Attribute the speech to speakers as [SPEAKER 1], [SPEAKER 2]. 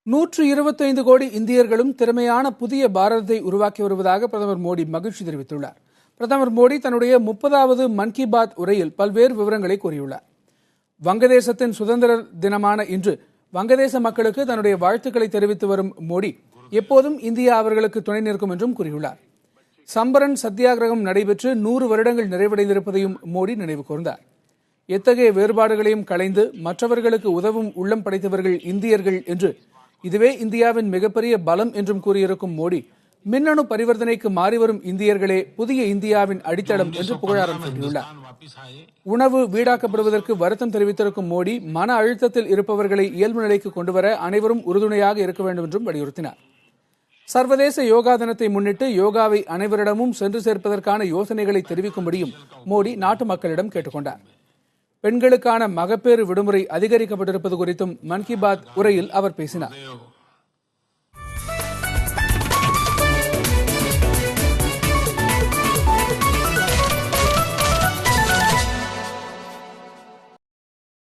[SPEAKER 1] 125 கோடி இந்தியர்களும் திறமையான புதிய பாரதத்தை உருவாக்கி வருவதாக பிரதமர் மோடி மகிழ்ச்சி தெரிவித்துள்ளார். பிரதமர் மோடி தன்னுடைய 30வது மன் கி பாத் உரையில் பல்வேறு விவரங்களை கூறியுள்ளார். வங்கதேசத்தின் சுதந்திர தினமான இன்று வங்கதேச மக்களுக்கு தன்னுடைய வாழ்த்துக்களை தெரிவித்து வரும் மோடி எப்போதும் இந்தியா அவர்களுக்கு துணை நிற்கும் என்றும் கூறியுள்ளார். சம்பரன் சத்தியாகிரகம் நடைபெற்று 100 வருடங்கள் நிறைவடைந்திருப்பதையும் மோடி நினைவு கூர்ந்தார். எத்தகைய வேறுபாடுகளையும் களைந்து மற்றவர்களுக்கு உதவும் உள்ளம் படைத்தவர்கள் இந்தியர்கள் என்று, இதுவே இந்தியாவின் மிகப்பெரிய பலம் என்றும் கூறியிருக்கும் மோடி, மின்னணு பரிவர்த்தனைக்கு மாறிவரும் இந்தியர்களே புதிய இந்தியாவின் அடித்தளம் என்று புகழாரம் சூட்டியுள்ளார். உணவு வீடாக்கப்படுவதற்கு வருத்தம் தெரிவித்திருக்கும் மோடி, மன அழுத்தத்தில் இருப்பவர்களை இயல்பு நிலைக்கு கொண்டுவர அனைவரும் உறுதுணையாக இருக்க வேண்டும் என்றும் வலியுறுத்தினார். சர்வதேச யோகா தினத்தை முன்னிட்டு யோகாவை அனைவரிடமும் சென்று சேர்ப்பதற்கான யோசனைகளை தெரிவிக்கும்படியும் மோடி நாட்டு மக்களிடம் கேட்டுக் கொண்டார். பெண்களுக்கான மகப்பேறு விடுமுறை அதிகரிக்கப்பட்டிருப்பது குறித்தும் மன் கி பாத் உரையில் அவர் பேசினார்.